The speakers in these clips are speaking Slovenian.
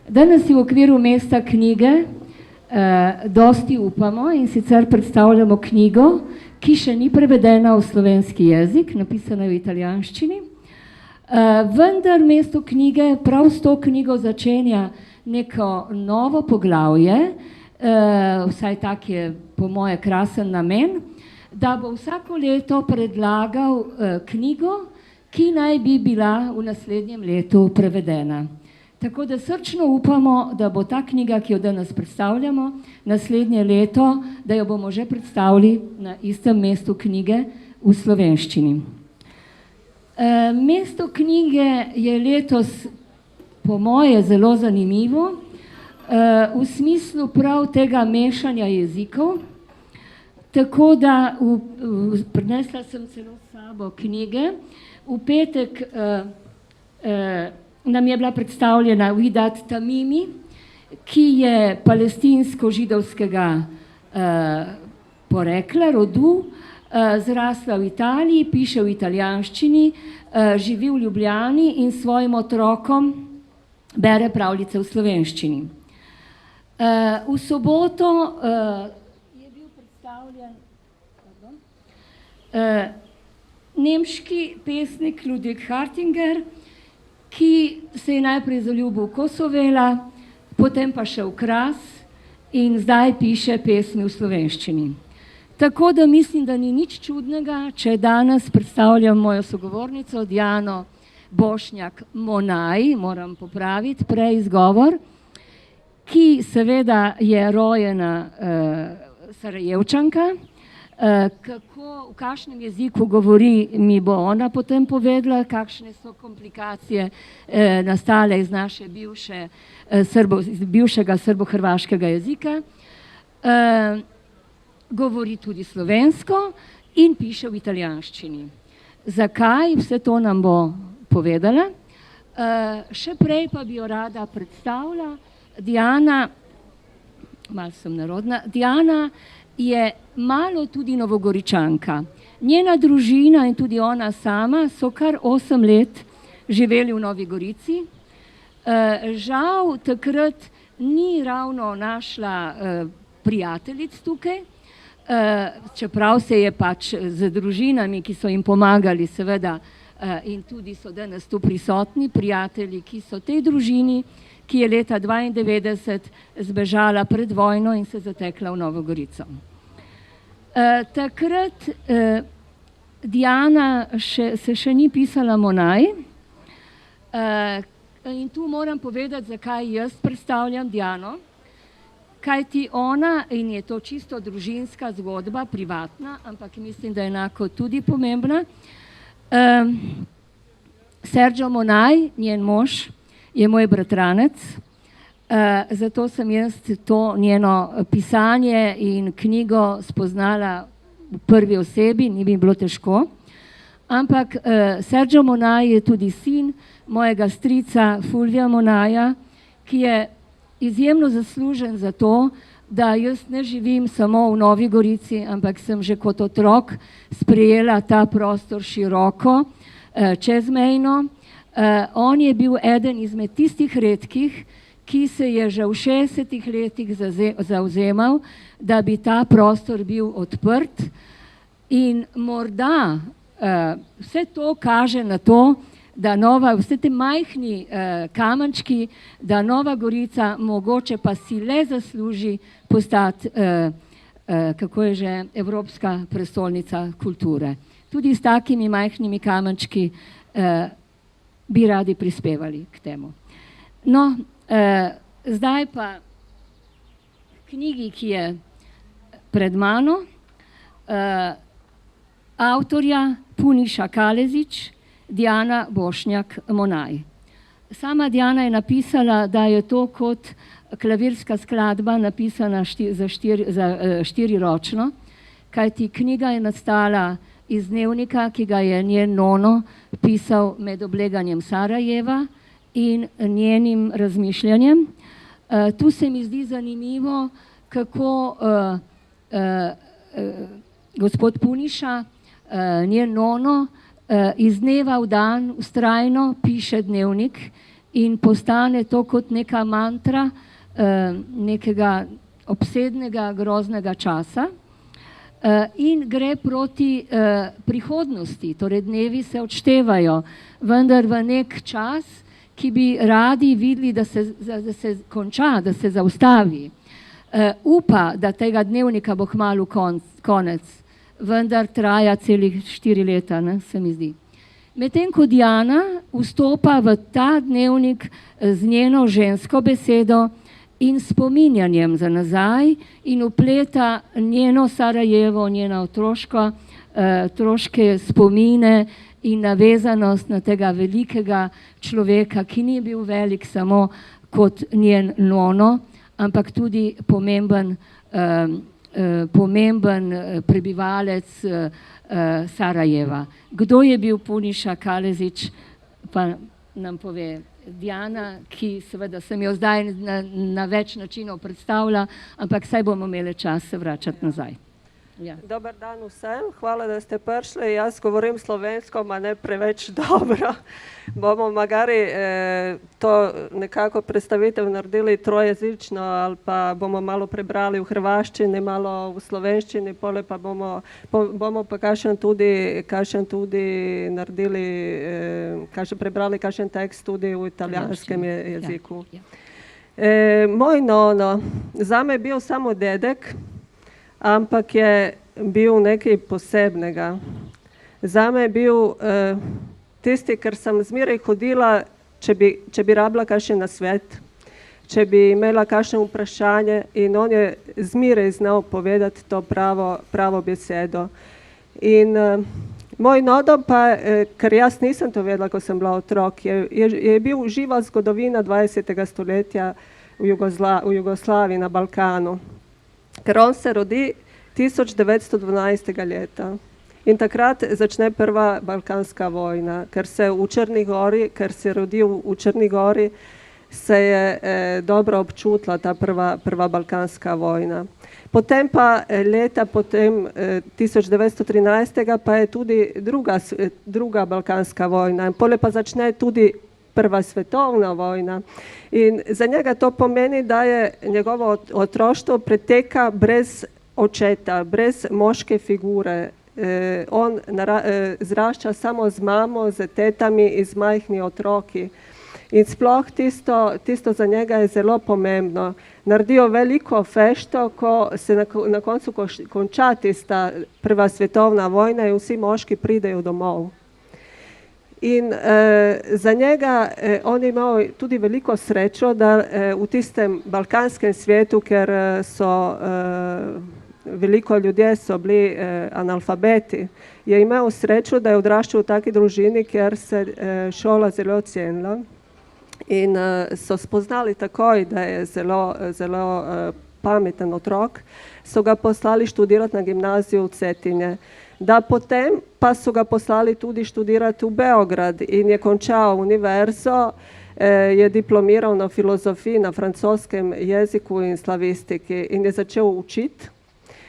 Danes si v okviru Mesta knjige dosti upamo in sicer predstavljamo knjigo, ki še ni prevedena v slovenski jezik, napisana v italijanščini. Vendar Mesto knjige prav s to knjigo začenja neko novo poglavje, vsaj tak je po moje krasen namen, da bo vsako leto predlagal knjigo, ki naj bi bila v naslednjem letu prevedena. Tako da srčno upamo, da bo ta knjiga, ki jo danes predstavljamo, naslednje leto, da jo bomo že predstavili na istem Mestu knjige v slovenščini. Mesto knjige je letos po moje zelo zanimivo, v smislu prav tega mešanja jezikov, tako da prinesla sem celo s sabo knjige. V petek nam je bila predstavljena Widat Tamimi, ki je palestinsko-židovskega porekla, rodu, zrasla v Italiji, piše v italijanščini, živi v Ljubljani in svojim otrokom bere pravljice v slovenščini. V soboto je bil predstavljen nemški pesnik Ludwig Hartinger, ki se je najprej zaljubil v Kosovela, potem pa še v Kras in zdaj piše pesmi v slovenščini. Tako da mislim, da ni nič čudnega, če danes predstavljam mojo sogovornico Diano Bošnjak-Monaj, moram popraviti prej izgovor, ki seveda je rojena Sarajevčanka. V kakšnem jeziku govori, mi bo ona potem povedala, kakšne so komplikacije nastale iz naše bivšega srbo-hrvaškega jezika. Govori tudi slovensko in piše v italijanščini. Zakaj? Vse to nam bo povedala. Še prej pa bi jo rada predstavila. Diana, malo sem narodna, Diana je malo tudi Novogoričanka. Njena družina in tudi ona sama so kar 8 let živeli v Novi Gorici. Žal takrat ni ravno našla prijateljic tukaj, čeprav se je pač z družinami, ki so jim pomagali seveda in tudi so danes tu prisotni, prijatelji, ki so tej družini, ki je leta 1992 zbežala pred vojno in se zatekla v Novo Gorico. Takrat Diana se še ni pisala Monaj in tu moram povedati, zakaj jaz predstavljam Diano, kajti ona, in je to čisto družinska zgodba, privatna, ampak mislim, da je enako tudi pomembna. Sergio Monaj, njen mož, je moj bratranec, zato sem jaz to njeno pisanje in knjigo spoznala v prvi osebi, ni mi bilo težko. Ampak Sergio Monaj je tudi sin mojega strica Fulvija Monaja, ki je izjemno zaslužen za to, da jaz ne živim samo v Novi Gorici, ampak sem že kot otrok sprejela ta prostor široko, čezmejno. On je bil eden izmed tistih redkih, ki se je že v 60 letih zavzemal, da bi ta prostor bil odprt in morda vse to kaže na to, da vse te majhni kamenčki, da Nova Gorica mogoče pa si le zasluži postati, kako je že, Evropska prestolnica kulture. Tudi s takimi majhnimi kamenčki bi radi prispevali k temu. No, zdaj pa knjigi, ki je pred mano, avtorja Puniša Kalezić, Diana Bošnjak-Monaj. Sama Diana je napisala, da je to kot klavirska skladba napisana štiriročno, kajti knjiga je nastala iz dnevnika, ki ga je njen nono pisal med obleganjem Sarajeva in njenim razmišljanjem. Tu se mi zdi zanimivo, kako gospod Puniša, njen nono, iz dneva v dan vztrajno piše dnevnik in postane to kot neka mantra nekega obsednega, groznega časa in gre proti prihodnosti, torej dnevi se odštevajo, vendar v nek čas, ki bi radi videli, da se konča, da se zaustavi. Upa, da tega dnevnika bo kmalu konec, vendar traja celih 4 leta, ne, se mi zdi. Medtem ko Diana vstopa v ta dnevnik z njeno žensko besedo in spominjanjem za nazaj in upleta njeno Sarajevo, njena otroške spomine in navezanost na tega velikega človeka, ki ni bil velik samo kot njen nono, ampak tudi pomemben prebivalec Sarajeva. Kdo je bil Puniša Kalezić, pa nam pove Diana, ki seveda sem jo zdaj na več načinov predstavila, ampak saj bomo imeli čas se vračati nazaj. Ja. Dobar dan vsem, hvala, da ste prišli. Jaz govorim slovensko, ma ne preveč dobro. Bomo magari to nekako predstavitev naredili trojezično ali pa bomo malo prebrali v hrvaščini, malo v slovenščini, pole pa bomo pa kakšen tudi naredili, prebrali kakšen tekst tudi v italijanskem jeziku. Moj nono, zame je bil samo dedek, ampak je bil nekaj posebnega. Zame je bil tisti, ker sem zmeraj hodila, če bi rabila kakšen nasvet, če bi imela kakšno vprašanje, in on je zmeraj znal povedati to pravo besedo. In moj nono pa, ker jaz nisem to vedela, ko sem bila otrok, je bil živa zgodovina 20. stoletja v Jugoslaviji, na Balkanu. Ker on se rodi 1912. leta in takrat začne prva balkanska vojna, ker se je rodil v Črni Gori, se je dobro občutila ta prva balkanska vojna. Potem pa leta potem 1913. pa je tudi druga balkanska vojna in pole pa začne tudi prva svetovna vojna. In za njega to pomeni, da je njegovo otroštvo preteka brez očeta, brez moške figure. On zrašča samo z mamo, z tetami in z majhni otroki. In sploh tisto za njega je zelo pomembno. Naredijo veliko fešto, ko se na koncu konča tista prva svetovna vojna in vsi moški pridejo domov. In za njega on je imel tudi veliko srečo, da v tistem balkanskem svetu, ker veliko ljudje so bili analfabeti, je imel srečo, da je odraščal v taki družini, kjer se šola zelo cenila in so spoznali takoj, da je zelo pameten otrok, so ga poslali študirati na gimnaziju v Cetinje. Da potem pa so ga poslali tudi študirati v Beograd in je končal univerzo, je diplomiral na filozofiji, na francoskem jeziku in slavistiki in je začel učiti.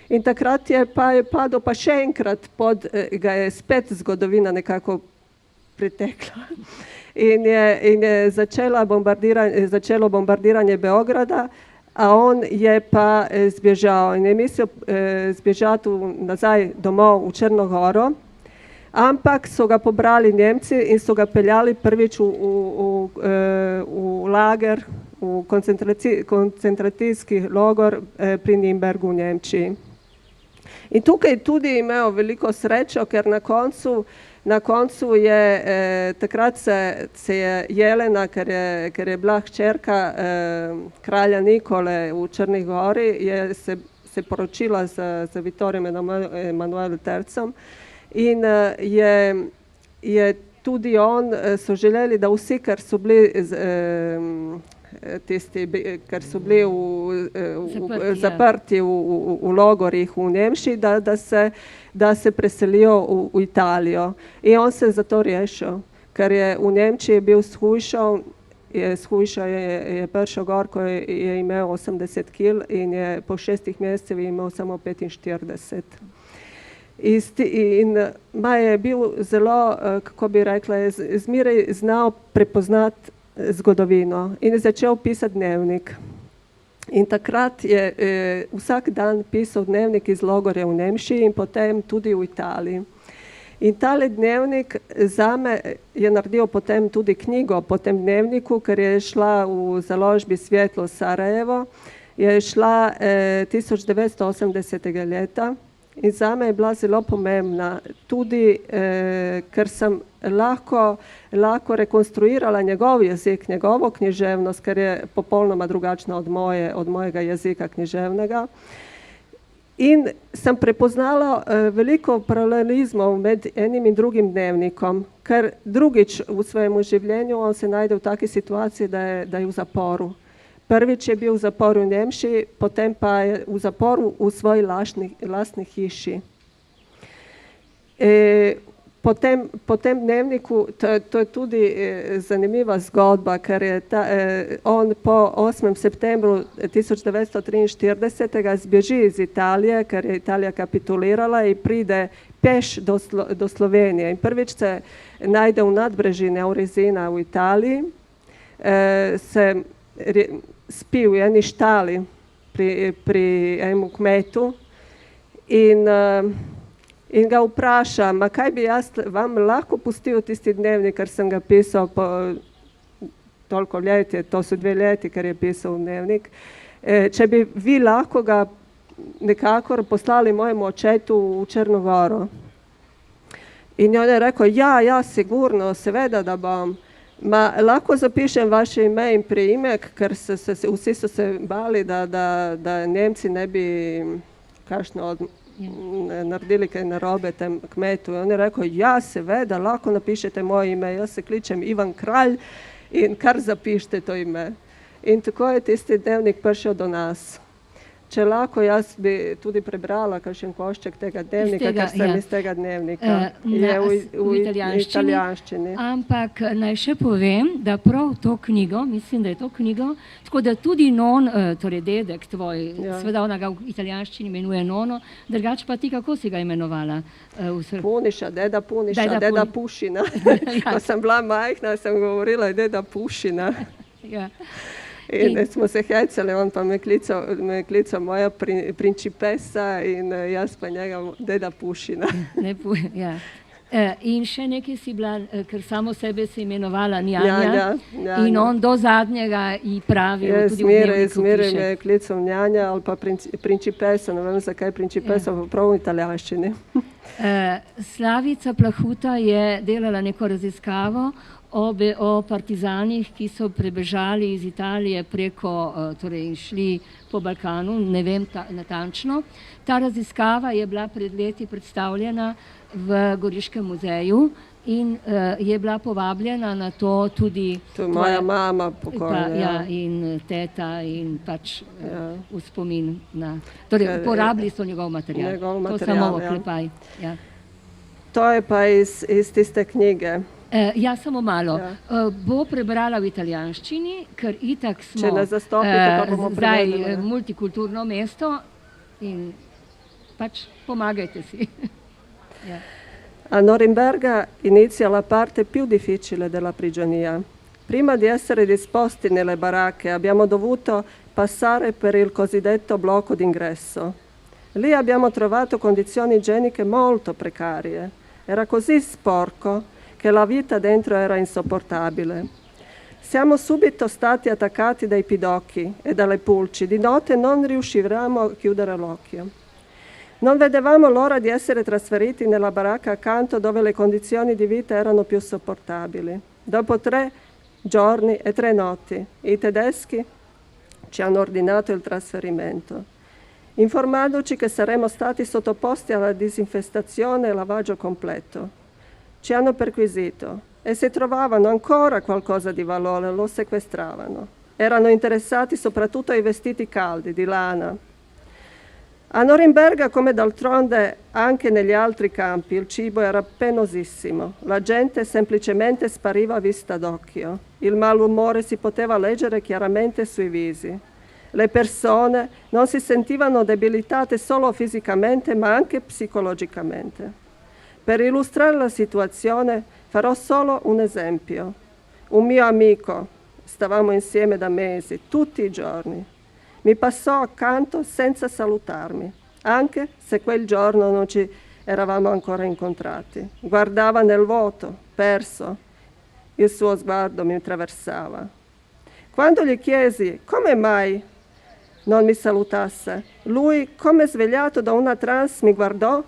In takrat je padel pa še enkrat ga je spet zgodovina nekako pritekla. In je začelo bombardiranje Beograda, a on je pa zbežal in je mislil zbežati nazaj domov v Črno Goro, ampak so ga pobrali Nemci in so ga peljali prvič v lager, v koncentracijski logor pri Nürnbergu v Nemčiji. In tukaj tudi imel veliko srečo, ker na koncu je, takrat se je Jelena, ker je bila hčerka kralja Nikole v Črni Gori, se poročila z Vittorijem Emanuelom III. In je tudi so želeli, da vsi, ker so bili zaprti v logorih v Nemčiji, da se preselijo v Italijo. In on se je za to rešil, ker je v Nemčiji bil shujšal, je prišel gor, ko je imel 80 kg in je po 6 mesecih imel samo 45. In je bil zelo, kako bi rekla, je zmeraj znal prepoznati zgodovino in je začel pisati dnevnik. In takrat je vsak dan pisal dnevnik iz logorja v Nemčiji in potem tudi v Italiji. In tale dnevnik zame je naredil potem tudi knjigo po tem dnevniku, ker je šla v založbi Svijetlo Sarajevo, je šla 1980. leta in zame je bila zelo pomembna, tudi ker sem lahko rekonstruirala njegov jezik, njegovo književnost, ker je popolnoma drugačna od mojega jezika književnega. In sem prepoznala veliko paralelizmov med enim in drugim dnevnikom, ker drugič v svojemu življenju on se najde v taki situaciji, da je v zaporu. Prvič je bil v zaporu v Nemčiji, potem pa je v zaporu v svoji lastni hiši. Po tem dnevniku, to je tudi zanimiva zgodba, ker je on po 8. septembru 1943. zbeži iz Italije, ker je Italija kapitulirala in pride peš do Slovenije. In prvič se najde v nadbrežini Aurezina v Italiji, se spi v eni štali pri enem kmetu in ga vpraša, ma kaj bi jaz vam lahko pustil tisti dnevnik, ker sem ga pisal po toliko leti, to so 2 leti, ker je pisal dnevnik, če bi vi lahko ga nekako poslali mojemu očetu v Črno Goro. In on je rekel, ja, sigurno, seveda, da bom. Ma lahko zapišem vaše ime in priimek, ker vsi so se bali, da Nemci ne bi kakšno naredili kaj narobe tem kmetu. On je rekel, ja, seveda, lahko napišete moje ime, jaz se kličem Ivan Kralj in kar zapišite to ime. In tako je tisti dnevnik prišel do nas. Če lahko, jaz bi tudi prebrala kakšen košček tega dnevnika, ker sem iz tega dnevnika. Je v italijanščini. Ampak naj še povem, da prav to knjigo, mislim, da je to knjigo, tako da tudi non, torej dedek tvoj, seveda ona ga v italijanščini imenuje Nono, drugače pa ti kako si ga imenovala? Puniša, deda Pušina. Ko sem bila majhna, sem govorila deda Pušina. In smo se hecali, on pa me klical moja principesa in jaz pa njega deda Pušina. In še nekaj si bila, ker samo sebe si imenovala Njanja in on do zadnjega ji pravi, tudi v dnevniku piše. Zmeraj me je klical Njanja ali pa principesa, ne vem zakaj principesa, pa prav v italijanščini. Slavica Plahuta je delala neko raziskavo o partizanih, ki so prebežali iz Italije preko, torej šli po Balkanu, ne vem natančno. Ta raziskava je bila pred leti predstavljena v Goriškem muzeju in je bila povabljena na to tudi to je moja mama pokojna. In teta in pač v spomin na... Torej, uporabili so njegov material. To samo oklepaj. To je pa iz tiste knjige. Ja, samo malo. Bo prebrala v italijanščini, ker itak smo Če nas zastopite, pa bomo prevedeli. zdaj multikulturno mesto in pač pomagajte si. A Norimberga inizia la parte più difficile della prigionia. Prima di essere disposti nelle baracche abbiamo dovuto passare per il cosiddetto blocco d'ingresso. Lì abbiamo trovato condizioni igieniche molto precarie. Era così sporco che la vita dentro era insopportabile. Siamo subito stati attaccati dai pidocchi e dalle pulci. Di notte non riuscivamo a chiudere l'occhio. Non vedevamo l'ora di essere trasferiti nella baracca accanto dove le condizioni di vita erano più sopportabili. Dopo 3 giorni e 3 notti, i tedeschi ci hanno ordinato il trasferimento, informandoci che saremmo stati sottoposti alla disinfestazione e lavaggio completo. Ci hanno perquisito e se trovavano ancora qualcosa di valore lo sequestravano. Erano interessati soprattutto ai vestiti caldi di lana. A Norimberga, come d'altronde anche negli altri campi, il cibo era penosissimo. La gente semplicemente spariva a vista d'occhio. Il malumore si poteva leggere chiaramente sui visi. Le persone non si sentivano debilitate solo fisicamente, ma anche psicologicamente. Per illustrare la situazione farò solo un esempio. Un mio amico, stavamo insieme da mesi, tutti i giorni. Mi passò accanto senza salutarmi, anche se quel giorno non ci eravamo ancora incontrati. Guardava nel vuoto, perso. Il suo sguardo mi attraversava. Quando gli chiesi come mai non mi salutasse, lui, come svegliato da una trance, mi guardò,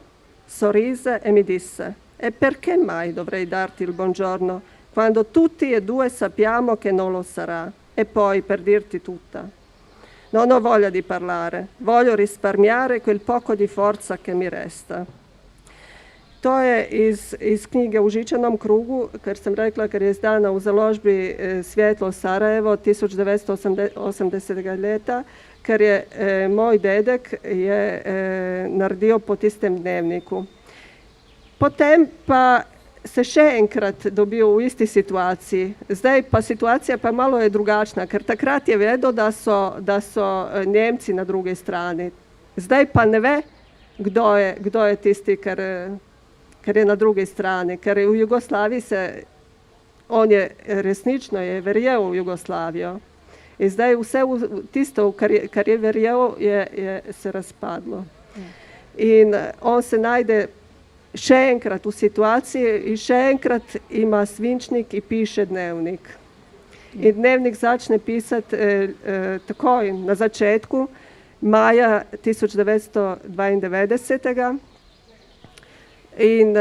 sorrise e mi disse: e perché mai dovrei darti il buongiorno quando tutti e due sappiamo che non lo sarà? E poi, per dirti tutta, non ho voglia di parlare, voglio risparmiare quel poco di forza che mi resta. To je iz knjige U žičanom krugu, ker sem rekla, ker je izdana v založbi Svjetlo Sarajevo 1980. leta, ker je moj dedek je naredil po tistem dnevniku. Potem pa se še enkrat dobil v isti situaciji. Zdaj pa situacija pa malo je drugačna, ker takrat je vedel, da so Nemci na drugi strani. Zdaj pa ne ve, kdo je tisti, ker je na drugi strani, ker v Jugoslaviji on je resnično je verjel v Jugoslavijo. In zdaj vse tisto, kar je verjel, je se razpadlo. In on se najde še enkrat v situaciji in še enkrat ima svinčnik in piše dnevnik. In dnevnik začne pisati takoj na začetku maja 1992. In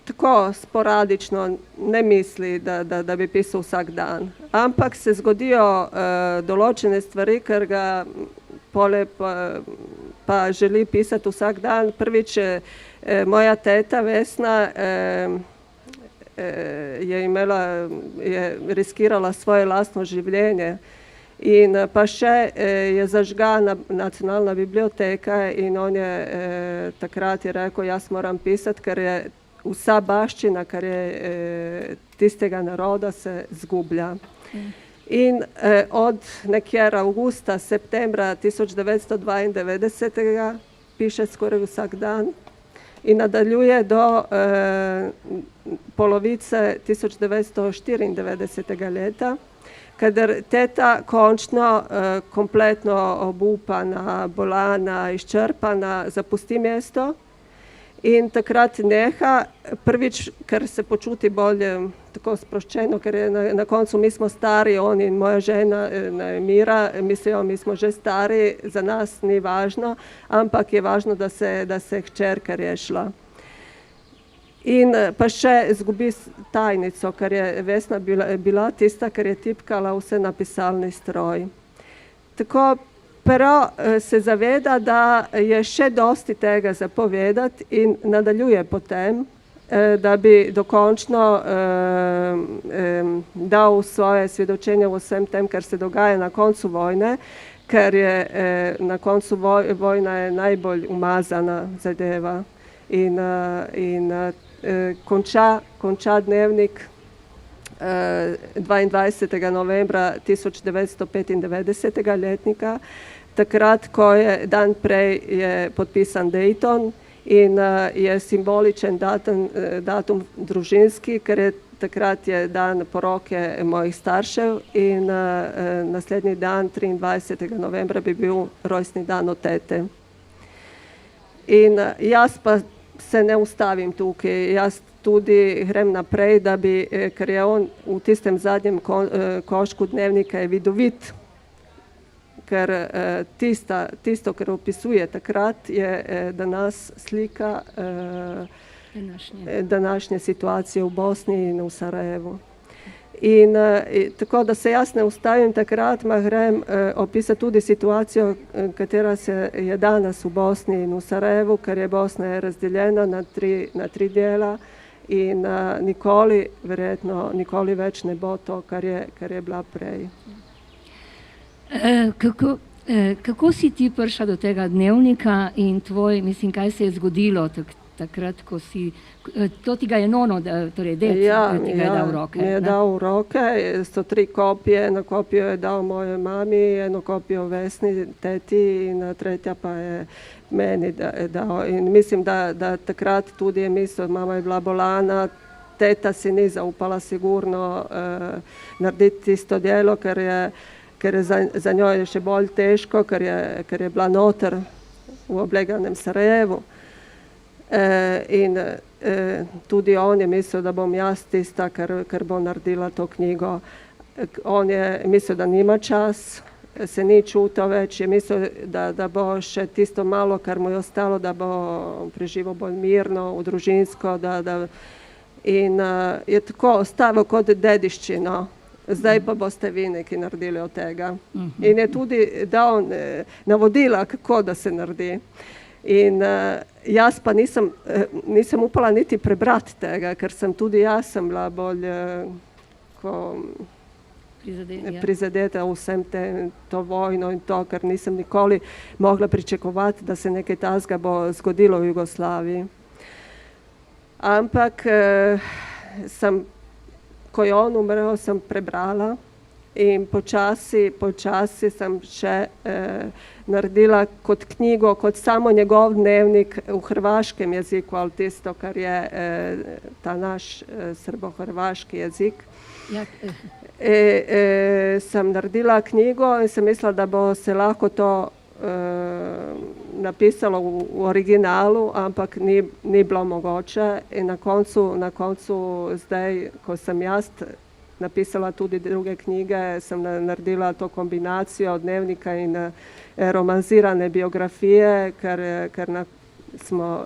tako sporadično ne misli, da bi pisal vsak dan. Ampak se zgodijo določene stvari, ker ga pa želi pisati vsak dan. Prvič moja teta Vesna je riskirala svoje lastno življenje. In pa še je zažgana nacionalna biblioteka in on je takrat je rekel, jaz moram pisati, ker je vsa baščina, kar je tistega naroda, se zgublja. In od nekjer avgusta, septembra 1992 piše skoraj vsak dan in nadaljuje do polovice 1994. leta, kadar teta končno kompletno obupana, bolana, izčrpana zapusti mesto in takrat neha, prvič, ker se počuti bolj tako sproščeno, ker je na koncu mi smo stari, on in moja žena Mira, mislijo, mi smo že stari, za nas ni važno, ampak je važno, da se hčerka rešila. In pa še zgubi tajnico, ker je Vesna bila tista, ker je tipkala vse na pisalni stroj. Tako, pero se zaveda, da je še dosti tega zapovedati in nadaljuje potem, da bi dokončno dal svoje svedočenje v vsem tem, kar se dogaja na koncu vojne, ker je na koncu vojna je najbolj umazana zadeva in konča dnevnik 22. novembra 1995. letnika, takrat, ko je dan prej je podpisan Dayton in je simboličen datum družinski, ker je takrat je dan poroke mojih staršev in naslednji dan, 23. novembra, bi bil rojstni dan od tete. In jaz pa se ne ustavim tukaj, jaz tudi grem naprej, da bi, ker je on v tistem zadnjem koščku dnevnika je vidovit, ker tisto, kar opisuje takrat, je danes slika današnje situacije v Bosni in v Sarajevu. In tako, da se jaz ne ustavim takrat, ma grem opisati tudi situacijo, katera se je danes v Bosni in v Sarajevu, ker je Bosna je razdeljena na tri dela in verjetno nikoli več ne bo to, kar je bila prej. Kako si ti prišla do tega dnevnika in kaj se je zgodilo takrat, ko si, to ti ga je nono, torej ded, ti ga je dal v roke? Mi je dal v roke, so 3 kopije, eno kopijo je dal moje mami, eno kopijo Vesni, teti in tretja pa je meni dal. In mislim, da takrat tudi je mislil, mama je bila bolana, teta si ni zaupala sigurno narediti tisto delo, ker je za njo je še bolj težko, ker je bila noter v obleganem Sarajevu. In tudi on je mislil, da bom jaz tista, ker bo naredila to knjigo. On je mislil, da nima čas, se ni čutil več, je mislil, da bo še tisto malo, kar mu je ostalo, da bo preživel bolj mirno, v družinsko, in je tako ostavil kot dediščino. Zdaj pa boste vi nekaj naredili od tega. In je tudi dal navodila, kako da se naredi. In jaz pa nisem upala niti prebrati tega, ker tudi jaz sem bila bolj prizadeta vsem to vojno in to, ker nisem nikoli mogla pričakovati, da se nekaj takega bo zgodilo v Jugoslaviji. Ampak ko je on umrl, sem prebrala in počasi sem še naredila kot knjigo, kot samo njegov dnevnik v hrvaškem jeziku, ali tisto, kar je ta naš srbo-hrvaški jezik. Sem naredila knjigo in sem mislila, da bo se lahko to napisalo v originalu, ampak ni bilo mogoče. In na koncu zdaj, ko sem jaz napisala tudi druge knjige, sem naredila to kombinacijo dnevnika in romanzirane biografije, ker smo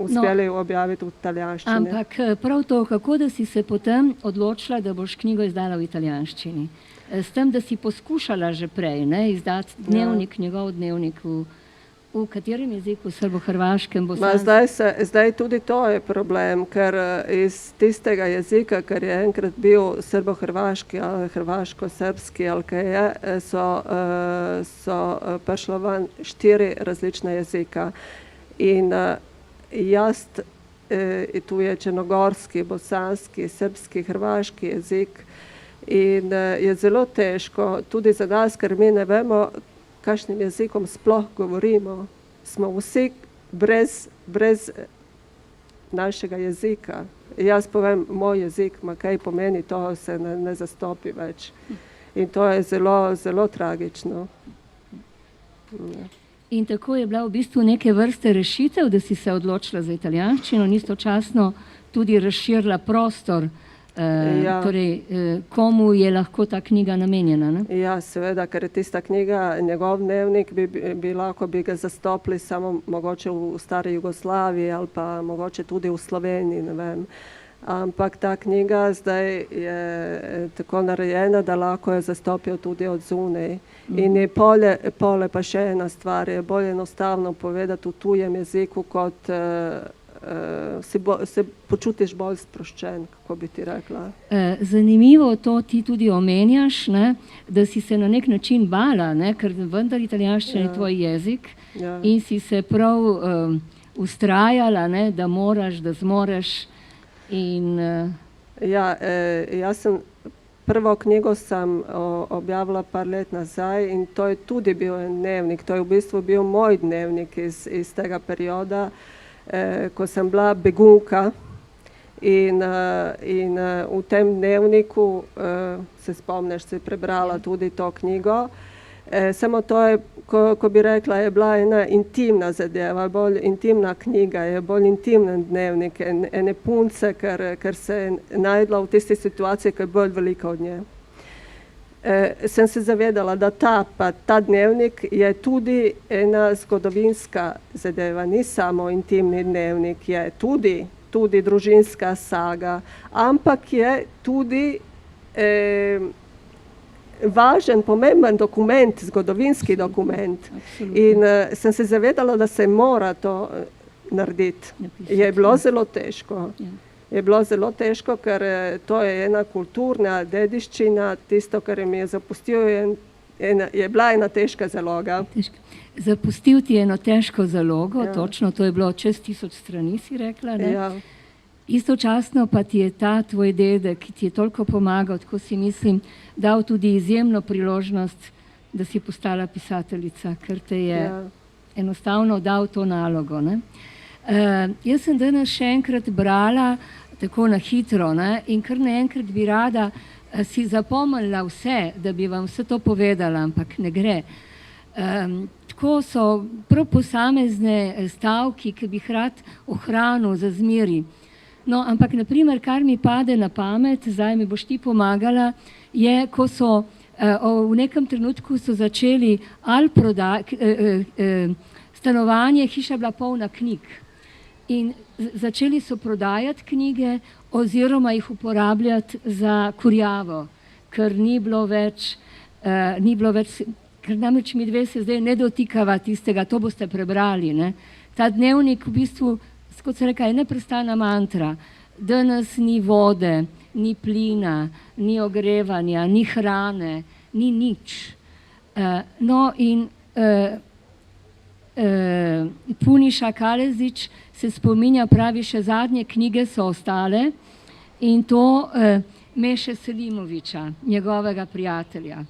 uspeli objaviti v italijanščini. Ampak prav to, kako da si se potem odločila, da boš knjigo izdala v italijanščini? S tem, da si poskušala že prej izdati dnevnik, njegov dnevnik v katerem jeziku, srbo-hrvaškem, bosanskem? Zdaj tudi to je problem, ker iz tistega jezika, ker je enkrat bil srbo-hrvaški ali hrvaško-srpski, ali kaj je, so prišlo ven 4 različna jezika. In jaz, tu je črnogorski, bosanski, srpski, hrvaški jezik, in je zelo težko tudi za nas, ker mi ne vemo, kakšnim jezikom sploh govorimo. Smo vsi brez našega jezika. Jaz povem moj jezik, ma kaj pomeni, to se ne zastopi več. In to je zelo, zelo tragično. In tako je bila v bistvu neke vrste rešitev, da si se odločila za italijanščino, in istočasno tudi razširila prostor, torej komu je lahko ta knjiga namenjena, ne? Ja, seveda, ker je tista knjiga, njegov dnevnik, bi lahko ga zastopili samo mogoče v stari Jugoslaviji ali pa mogoče tudi v Sloveniji, ne vem. Ampak ta knjiga zdaj je tako narejena, da lahko jo zastopijo tudi od zunaj. In je pole pa še ena stvar, je bolj enostavno povedati v tujem jeziku, kot se počutiš bolj sproščen, kako bi ti rekla. Zanimivo to ti tudi omenjaš, da si se na nek način bala, ker vendar italijanščina je tvoj jezik, in si se prav ustrajala, da moraš, da zmoreš. Jaz sem prvo knjigo sem objavila par let nazaj in to je tudi bil en dnevnik. To je v bistvu bil moj dnevnik iz tega perioda, ko sem bila begunka, in v tem dnevniku, se spomniš, si prebrala tudi to knjigo. Samo to je, ko bi rekla, je bila ena intimna zadeva, bolj intimna knjiga, je bolj intimen dnevnik, ene punce, ker se je najdla v tisti situaciji, ki je bolj velika od nje. Sem se zavedala, da ta dnevnik je tudi ena zgodovinska zadeva, ni samo intimni dnevnik, je tudi družinska saga, ampak je tudi važen, pomemben dokument, zgodovinski dokument. In sem se zavedala, da se mora to narediti. Je bilo zelo težko. Je bilo zelo težko, ker to je ena kulturna dediščina, tisto, kar mi je zapustil, je bila ena težka zaloga. Zapustil ti je eno težko zalogo, točno, to je bilo čez 1000 strani, si rekla, ne? Ja. Istočasno pa ti je ta tvoj dedek, ki ti je toliko pomagal, tako si mislim, dal tudi izjemno priložnost, da si postala pisateljica, ker te je enostavno dal to nalogo, ne? Jaz sem danes še enkrat brala tako na hitro, ne? In kar naenkrat bi rada si zapomnila vse, da bi vam vse to povedala, ampak ne gre. Tako so prav posamezne stavki, ki bi jih rad ohranil za zmeri. No, ampak naprimer, kar mi pade na pamet, zdaj mi boš ti pomagala, je, ko so v nekem trenutku so začeli ali stanovanje, hiša je bila polna knjig. In začeli so prodajati knjige oziroma jih uporabljati za kurjavo, ker ni bilo več, ker namreč mi dve se zdaj ne dotikava tistega, to boste prebrali, ne. Ta dnevnik v bistvu, kot se reka, je neprestana mantra. Danes ni vode, ni plina, ni ogrevanja, ni hrane, ni nič. No in Puniša Kalezić se spominja, pravi, še zadnje knjige so ostale in to Meše Selimovića, njegovega prijatelja.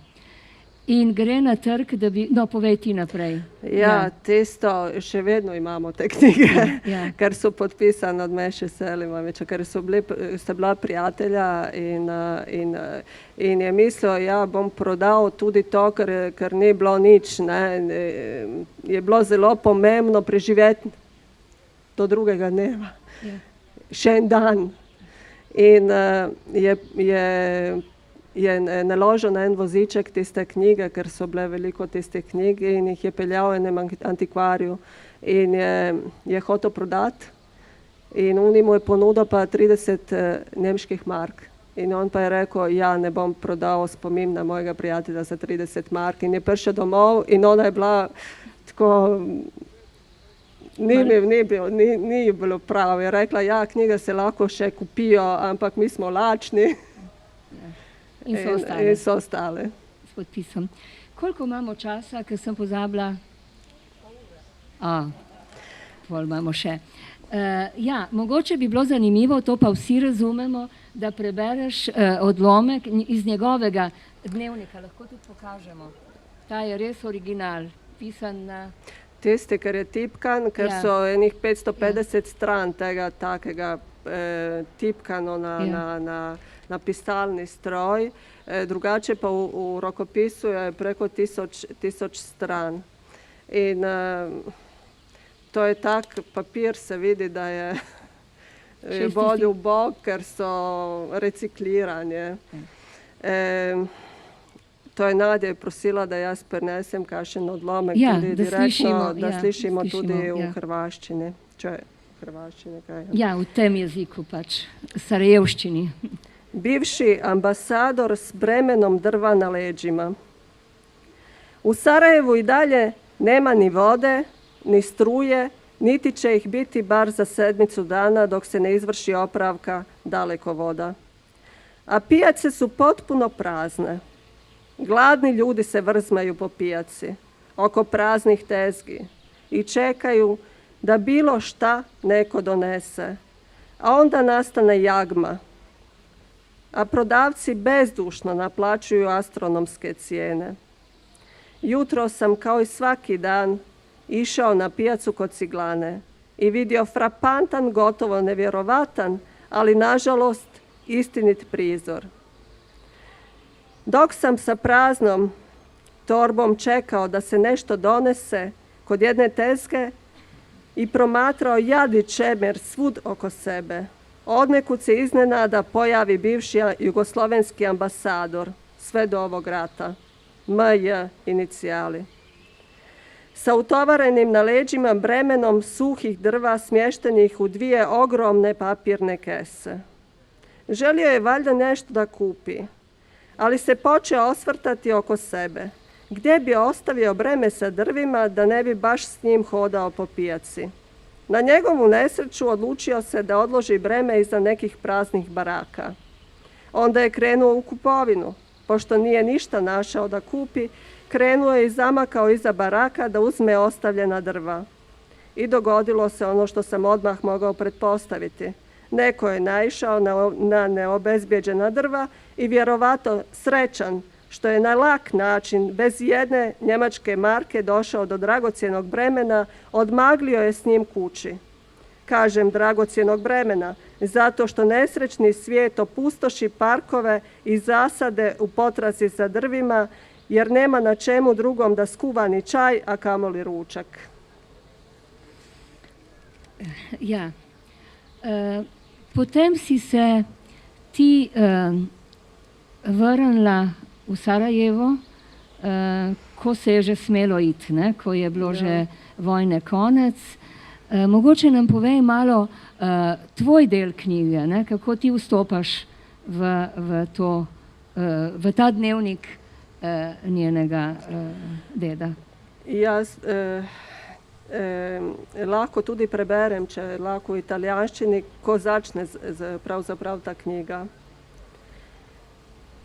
In gre na trg, da bi, no, povej ti naprej. Ja, tisto, še vedno imamo te knjige, ker so podpisane od Meše Selimovića, ker sta bila prijatelja in je mislil, ja, bom prodal tudi to, ker ni bilo nič, ne. Je bilo zelo pomembno preživeti do drugega dneva. Še en dan. In je naložil na en voziček tiste knjige, ker so bile veliko tiste knjige in jih je peljal enem antikvarju in je hotel prodati in oni mu je ponudil pa 30 nemških mark. In on pa je rekel, ja, ne bom prodal spomin na mojega prijatelja za 30 mark. In je prišel domov in ona je bila tako, ni bilo prav. Je rekla, ja, knjige se lahko še kupijo, ampak mi smo lačni. In so ostale. S podpisom. Koliko imamo časa, ker sem pozabila? Pol imamo še. Ja, mogoče bi bilo zanimivo, to pa vsi razumemo, da prebereš odlomek iz njegovega dnevnika. Lahko tudi pokažemo. Ta je res original, pisan na... Tisti, ker je tipkan, ker so enih 550 stran tega takega tipkano na pistalni stroj, drugače pa v rokopisu je preko 1000 stran. In to je tak papir, se vidi, da je vodil Bog, ker so recikliranje. To je Nadja prosila, da jaz prinesem kakšen odlomek tudi direktno, da slišimo tudi v hrvaščini. Če je hrvaščina, kaj je? Ja, v tem jeziku pač, sarajevščini. Bivši ambasador s bremenom drva na leđima. U Sarajevu i dalje nema ni vode, ni struje, niti će ih biti bar za 7 dana dok se ne izvrši opravka dalekovoda. A pijace su potpuno prazne. Gladni ljudi se vrzmaju po pijaci, oko praznih tezgi i čekaju da bilo šta neko donese, a onda nastane jagma. A prodavci bezdušno naplaćuju astronomske cijene. Jutro sam, kao i svaki dan, išao na pijacu kod Ciglane i vidio frapantan, gotovo nevjerovatan, ali nažalost istinit prizor. Dok sam sa praznom torbom čekao da se nešto donese kod jedne tezge i promatrao jad i čemer svud oko sebe, odnekud se iznenada pojavi bivši jugoslovenski ambasador sve do ovog rata, M.J. inicijali. Sa utovarenim na leđima bremenom suhih drva smještenih u 2 ogromne papirne kese. Želio je valjda nešto da kupi, ali se počeo osvrtati oko sebe. Gdje bi ostavio breme sa drvima da ne bi baš s njim hodao po pijaci? Na njegovu nesreću odlučio se da odloži breme iza nekih praznih baraka. Onda je krenuo u kupovinu. Pošto nije ništa našao da kupi, krenuo je i zamakao iza baraka da uzme ostavljena drva. I dogodilo se ono što sam odmah mogao pretpostaviti. Neko je naišao na neobezbjeđena drva i vjerovatno srećan što je na lak način, bez jedne njemačke marke, došao do dragocjenog bremena, odmaglio je s njim kući. kažem dragocjenog vremena, zato što nesrećni svijet opustoši parkove i zasade u potrazi za drvima, jer nema na čemu drugom da skuva ni čaj, a kamoli ručak. Ja. Potem si se ti vrnila v Sarajevo, ko se je že smelo iti, ne? Ko je bilo že vojne konec. Mogoče nam povej malo tvoj del knjige, ne? Kako ti vstopaš v ta dnevnik njenega deda. Jaz lahko tudi preberem, če je lahko v italijanščini, ko začne pravzaprav ta knjiga.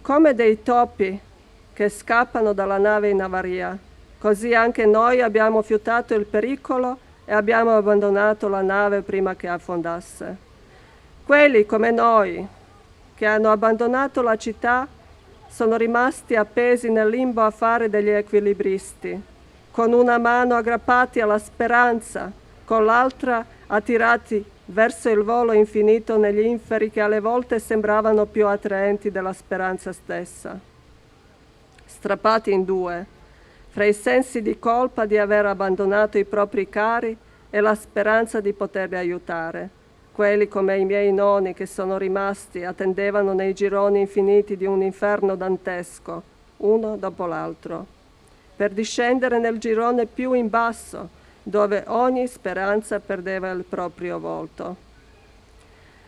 Come dei topi che scappano dalla nave in avaria, così anche noi abbiamo fiutato il pericolo e abbiamo abbandonato la nave prima che affondasse. Quelli come noi, che hanno abbandonato la città, sono rimasti appesi nel limbo a fare degli equilibristi, con una mano aggrappati alla speranza, con l'altra attirati verso il volo infinito negli inferi che alle volte sembravano più attraenti della speranza stessa. Strappati in due, fra i sensi di colpa di aver abbandonato i propri cari e la speranza di poterli aiutare. Quelli come i miei nonni che sono rimasti attendevano nei gironi infiniti di un inferno dantesco, uno dopo l'altro, per discendere nel girone più in basso, dove ogni speranza perdeva il proprio volto.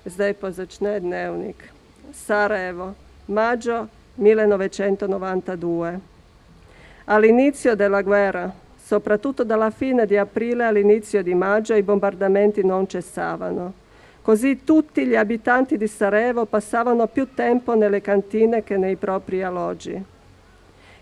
Zdaj pa začne dnevnik. Sarajevo, maggio 1992. All'inizio della guerra, soprattutto dalla fine di aprile all'inizio di maggio, i bombardamenti non cessavano. Così tutti gli abitanti di Sarajevo passavano più tempo nelle cantine che nei propri alloggi.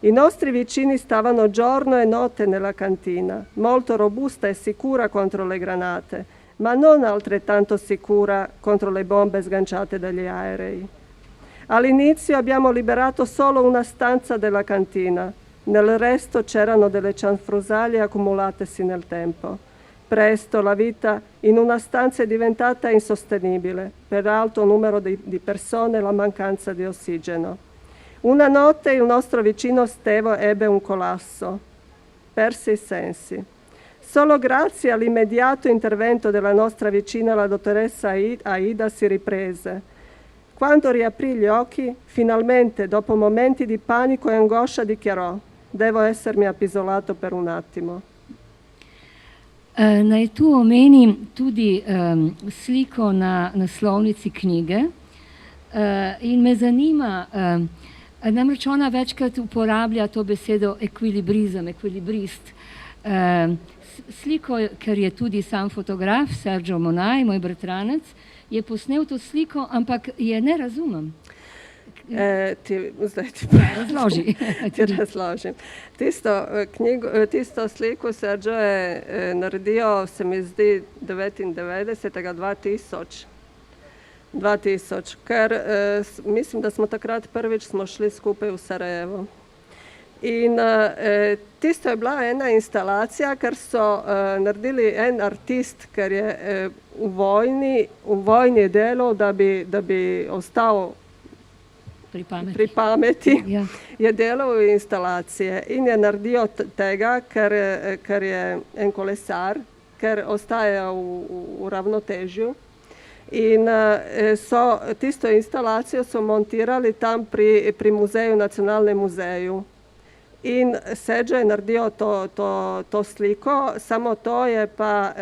I nostri vicini stavano giorno e notte nella cantina, molto robusta e sicura contro le granate, ma non altrettanto sicura contro le bombe sganciate dagli aerei. All'inizio abbiamo liberato solo una stanza della cantina, nel resto c'erano delle cianfrusaglie accumulatesi nel tempo. Presto la vita in una stanza è diventata insostenibile per l'alto numero di persone e la mancanza di ossigeno. Una notte il nostro vicino Stevo ebbe un collasso, perse i sensi. Solo grazie all'immediato intervento della nostra vicina, la dottoressa Aida, si riprese. Quando riaprì gli occhi, finalmente, dopo momenti di panico e angoscia, dichiarò: devo essermi appisolato per un attimo. Naj tu omenim tudi sliko na naslovnici knjige in me zanima, namreč ona večkrat uporablja to besedo ekvilibrizem, ekvilibrist. Sliko, ker je tudi sam fotograf, Sergio Monaj, moj bratranec, je posnel to sliko, ampak je ne razumem. Zdaj ti razloži. Ti razložim. Tisto sliko Sergio je naredil, se mi zdi, 2000, ker mislim, da smo takrat prvič šli skupaj v Sarajevo. In tisto je bila ena instalacija, ker so naredili en artist, ker je v vojni delal, da bi ostal pri pameti, ja. Je delal instalacije in je naredil tega, ker je en kolesar, ker ostaja v ravnotežju. In tisto instalacijo so montirali tam pri muzeju, nacionalnem muzeju. In Sergio je naredil to sliko, samo to je pa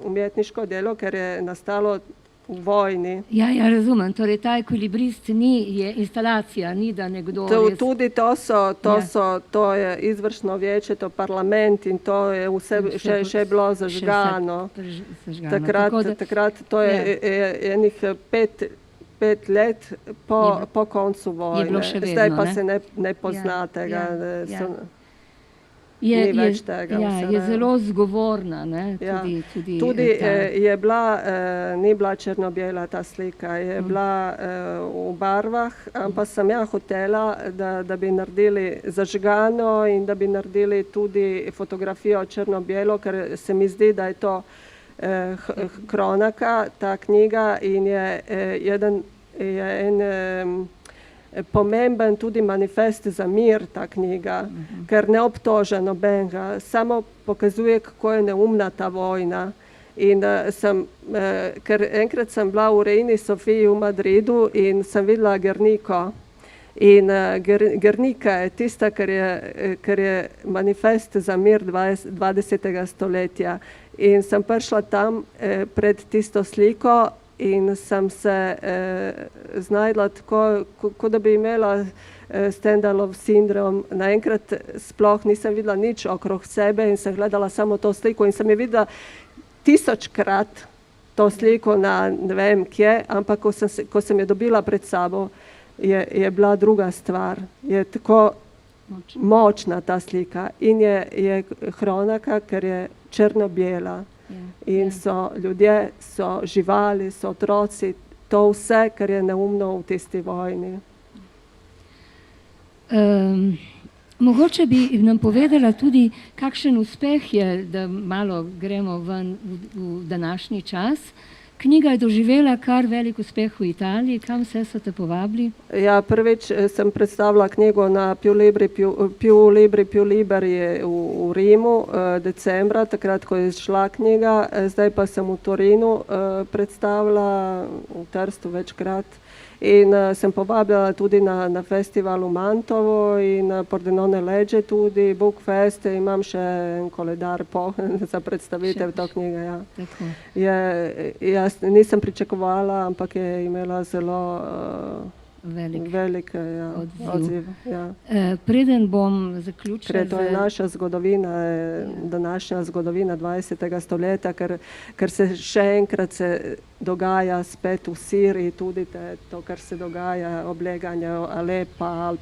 umetniško delo, ker je nastalo v vojni. Ja, razumem. Torej, ta ekvilibrist je instalacija, ni da nekdo res... Tudi to je izvršno vijeće, to parlament in to je vse še bilo zažgano. Takrat to je enih 5 let po koncu vojne. Zdaj pa se ne pozna tega. Ni več tega. Je zelo zgovorna. Tudi ni bila črno-bela ta slika, je bila v barvah, ampak sem ja hotela, da bi naredili zažgano in da bi naredili tudi fotografijo črno-belo, ker se mi zdi, da je to Kronaka, ta knjiga, in je en pomemben tudi manifest za mir, ta knjiga, ker ne obtoža nobenega, samo pokazuje, kako je neumna ta vojna. In ker enkrat sem bila v Reini Sofiji v Madridu in sem videla Guernico. In Guernica je tista, ker je manifest za mir 20. stoletja. In sem prišla tam pred tisto sliko in sem se znajdla tako, kot da bi imela Stendhalov sindrom. Naenkrat sploh nisem videla nič okrog sebe in sem gledala samo to sliko in sem je videla 1000-krat to sliko na ne vem kje, ampak ko sem jo dobila pred sabo, je bila druga stvar. Je tako močna ta slika in je Kronaka, ker je črno-bela. In so ljudje, so živali, so otroci, to vse, kar je neumno v tisti vojni. Mogoče bi nam povedala tudi, kakšen uspeh je, da malo gremo ven v današnji čas. Knjiga je doživela kar velik uspeh v Italiji. Kam vse so te povabili? Ja, prvič sem predstavila knjigo na Più Libri, Più Liberi v Rimu decembra, takrat, ko je šla knjiga. Zdaj pa sem v Torinu predstavila, v Trstu večkrat. In sem povabila tudi na festival v Mantovo in Pordenone Legge tudi, Bookfest, imam še en koledar poln za predstavitev te knjige. Ja. Jaz nisem pričakovala, ampak je imela zelo velik odziv. Ja. Preden bom zaključila... Ker to je naša zgodovina, današnja zgodovina 20. stoletja, ker se še enkrat dogaja spet v Siriji, tudi to, kar se dogaja, obleganje Alepa ali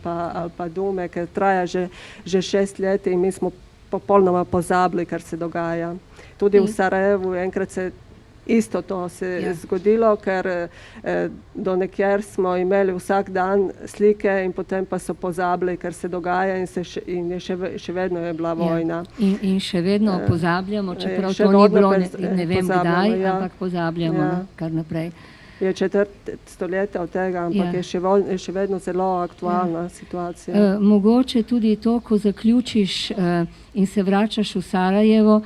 pa Dume, ker traja že 6 let in mi smo popolnoma pozabili, kar se dogaja. Tudi v Sarajevu enkrat se isto to se je zgodilo, ker do nekjer smo imeli vsak dan slike in potem pa so pozabili, kar se dogaja in še vedno je bila vojna. In še vedno pozabljamo, čeprav to ni bilo ne vem kdaj, ampak pozabljamo kar naprej. Je 4 stoletja od tega, ampak je še vedno zelo aktualna situacija. Mogoče tudi to, ko zaključiš in se vračaš v Sarajevo,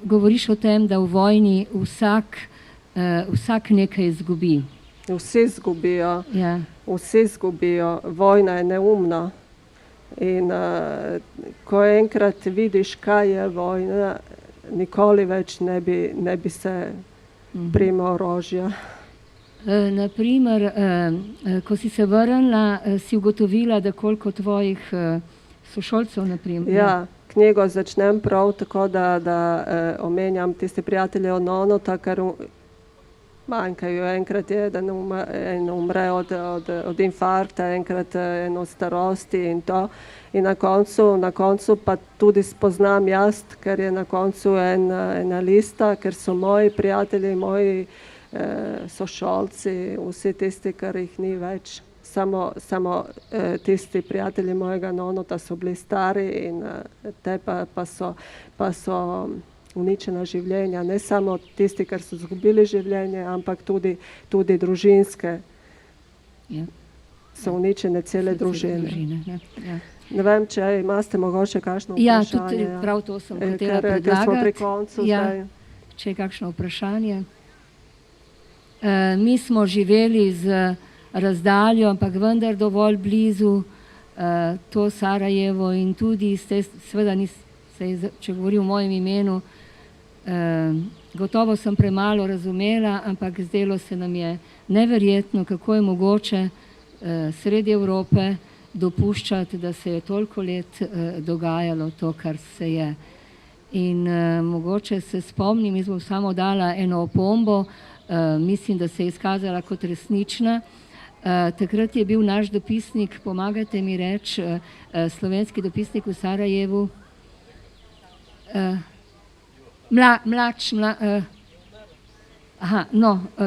govoriš o tem, da v vojni vsak nekaj izgubi. Vsi izgubijo. Vsi izgubijo. Vojna je neumna. In ko enkrat vidiš, kaj je vojna, nikoli več ne bi se primal orožja. Naprimer, ko si se vrnila, si ugotovila, da koliko tvojih sošolcev, naprimer. Ja. Knjigo začnem prav tako, da omenjam tiste prijatelje od nonota, ker manjkajo. Enkrat je, da en umre od infarkta, enkrat en od starosti in to. In na koncu pa tudi spoznam jaz, ker je na koncu ena lista, ker so moji prijatelji, moji sošolci, vsi tisti, kar jih ni več. Samo tisti prijatelji mojega nonota so bili stari in te pa so uničena življenja. Ne samo tisti, kar so izgubili življenje, ampak tudi družinske. So uničene cele družine. Ne vem, če imate mogoče kakšno vprašanje. Ja, tudi prav to sem hotela predlagati. Ker smo pri koncu zdaj. Če je kakšno vprašanje. Mi smo živeli z razdaljo, ampak vendar dovolj blizu to Sarajevo in tudi seveda, če govorim v mojem imenu, gotovo sem premalo razumela, ampak zdelo se nam je neverjetno, kako je mogoče sredi Evrope dopuščati, da se je toliko let dogajalo to, kar se je. In mogoče se spomnim, jaz bom samo dala eno opombo, mislim, da se je izkazala kot resnična. Takrat je bil naš dopisnik, pomagajte mi reči, slovenski dopisnik v Sarajevu,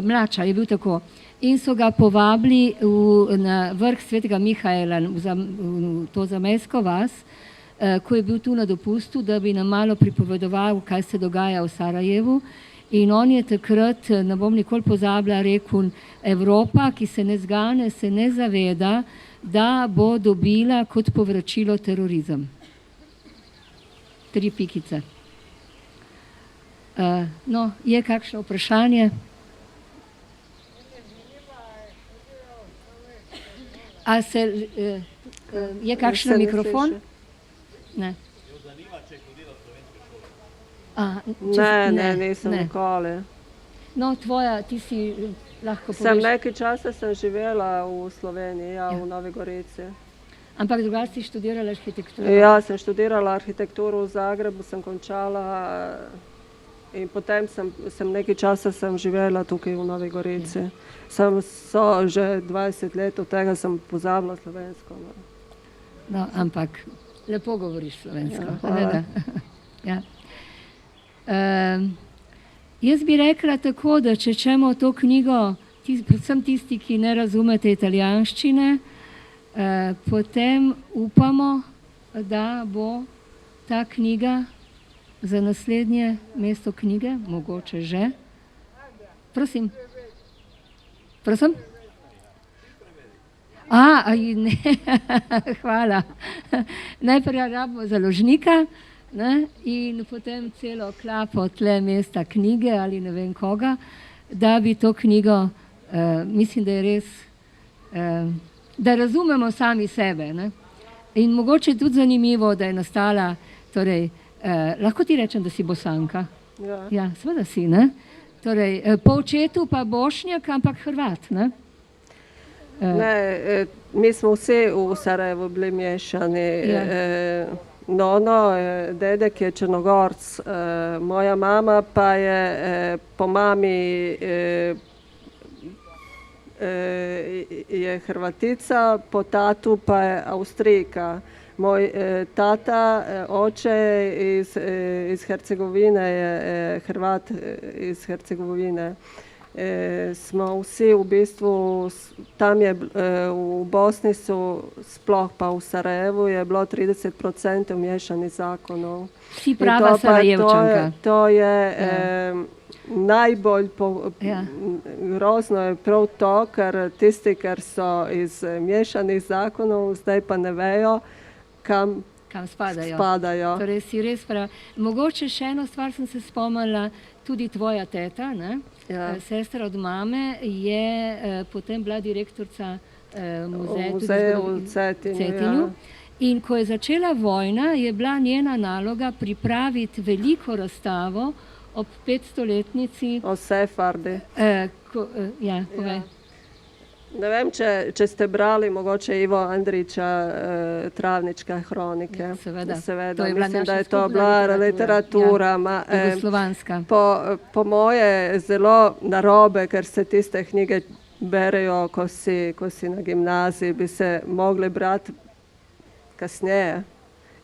Mlača je bil tako. In so ga povabili na vrh Svetega Mihaela, v to zamejsko vas, ko je bil tu na dopustu, da bi nam malo pripovedoval, kaj se dogaja v Sarajevu. In on je takrat, ne bom nikoli pozabila, rekel, Evropa, ki se ne zgane, se ne zaveda, da bo dobila kot povračilo terorizem. 3 pikice. No, je kakšno vprašanje? A se, je kakšen mikrofon? Ne. Ne, nisem nikoli. No, tvoja, ti si lahko Sem poveš. nekaj časa sem živela v Sloveniji, v Novi Gorici. Ampak drugače si študirala arhitekturo. Ja, sem študirala arhitekturo v Zagrebu, sem končala in potem sem nekaj časa sem živela tukaj v Novi Gorici. Že 20 let od tega sem pozabila slovensko. No, ampak lepo govoriš slovensko. Ja, hvala. Ja. Jaz bi rekla tako, da če čemo to knjigo, predvsem tisti, ki ne razumete italijanščine, potem upamo, da bo ta knjiga za naslednje mesto knjige, mogoče že. Prosim. Prosim? Ne, hvala. Najprej rabimo založnika, ne, in potem celo klapo tle mesta knjige ali ne vem koga, da bi to knjigo, mislim, da je res, da razumemo sami sebe. Ne. In mogoče tudi zanimivo, da je nastala, torej, lahko ti rečem, da si Bosanka? Ja, seveda si, ne? Torej, po očetu pa Bošnjak, ampak Hrvat, ne? Ne, mi smo vsi v Sarajevu bili mješani. Nono, dedek je Črnogorc, moja mama pa je po mami je Hrvatica, po tatu pa je Avstrijka. Moj tata, oče iz Hercegovine, je Hrvat iz Hercegovine. Smo vsi v bistvu, tam je v Bosni su, sploh pa v Sarajevu, je bilo 30% mješanih zakonov. Si prava Sarajevčanka. To je najbolj grozno je prav to, ker tisti, ker so iz mješanih zakonov, zdaj pa ne vejo, kam spadajo. Torej si res prava. Mogoče še eno stvar sem se spomnila, tudi tvoja teta, ne? Sestra od mame, je potem bila direktorica muzeja v Cetinju. In ko je začela vojna, je bila njena naloga pripraviti veliko razstavo ob 500-letnici. O Sefardi. Ja, povej. Ne vem, če ste brali mogoče Ivo Andrića Travničke hronike. Seveda. To je bila mislim, da je to bila literatura. Jugoslovanska. Po moje zelo narobe, ker se tiste knjige berejo, ko si na gimnaziji, bi se mogli brati kasneje.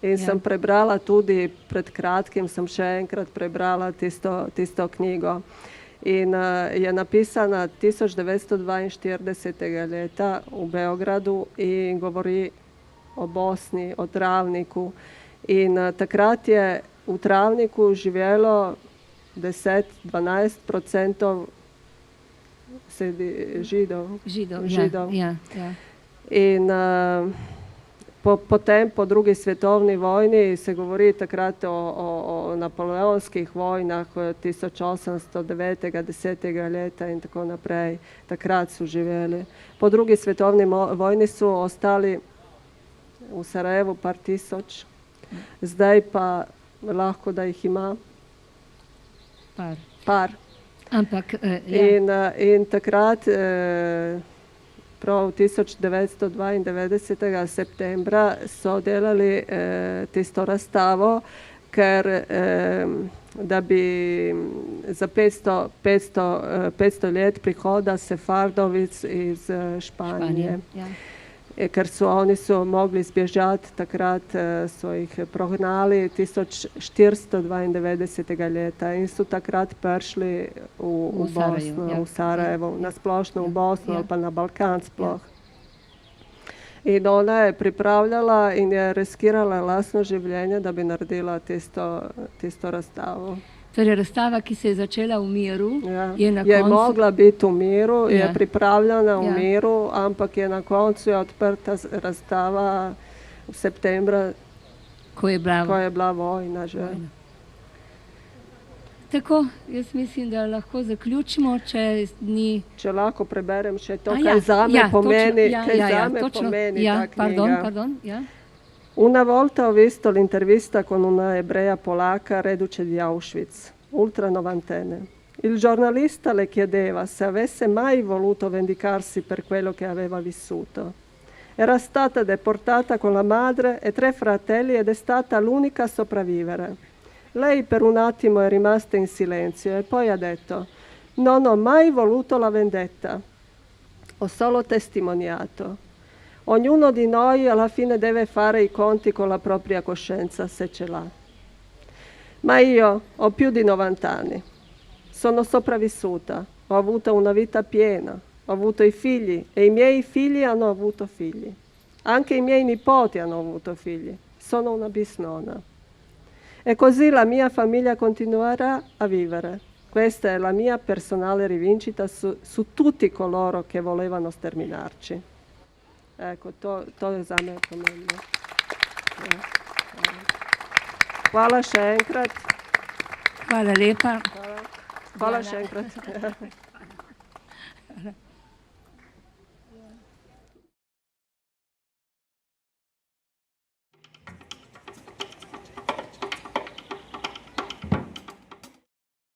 In sem prebrala tudi pred kratkim, sem še enkrat prebrala tisto knjigo. In je napisana 1942. leta v Beogradu in govori o Bosni, o Travniku. In takrat je v Travniku živelo 10-12% Židov. Ja. In potem po drugi svetovni vojni se govori takrat o napoleonskih vojnah 1809. 10. leta in tako naprej. Takrat so živeli. Po drugi svetovni vojni so ostali v Sarajevu par tisoč. Zdaj pa lahko, da jih ima par. Ampak, in takrat prav 1992. septembra so delali tisto razstavo, ker da bi za 500 let prihoda Sefardovic iz Španije. Ker oni so mogli zbježati, takrat so jih prognali 1492. leta in so takrat prišli v Bosno, v Sarajevo, na splošno v Bosno ali pa na Balkan sploh. In ona je pripravljala in je riskirala lastno življenje, da bi naredila tisto razstavo. Torej, razstava, ki se je začela v miru, Ja. je na Je koncu... mogla biti v miru, je Ja. pripravljena v Ja. miru, ampak je na koncu je odprta razstava v septembra, Ko je bila... ko je bila vojna že. Vojna. Tako, jaz mislim, da lahko zaključimo, če ni... Če lahko preberem še to, A kaj zame pomeni, točno, kaj zame točno, pomeni ja, ta knjiga. pardon, ja. Una volta ho visto l'intervista con una ebrea polacca reduce di Auschwitz, ultra novantenne. Il giornalista le chiedeva se avesse mai voluto vendicarsi per quello che aveva vissuto. Era stata deportata con la madre e 3 fratelli ed è stata l'unica a sopravvivere. Lei per un attimo è rimasta in silenzio e poi ha detto: non ho mai voluto la vendetta, ho solo testimoniato. Ognuno di noi alla fine deve fare i conti con la propria coscienza, se ce l'ha. Ma io ho più di 90 anni, sono sopravvissuta, ho avuto una vita piena, ho avuto i figli e i miei figli hanno avuto figli. Anche i miei nipoti hanno avuto figli, sono una bisnonna. E così la mia famiglia continuerà a vivere. Questa è la mia personale rivincita su tutti coloro che volevano sterminarci. Ecco, to je zame pomembno. Ja. Hvala še enkrat. Hvala lepa. Hvala še enkrat.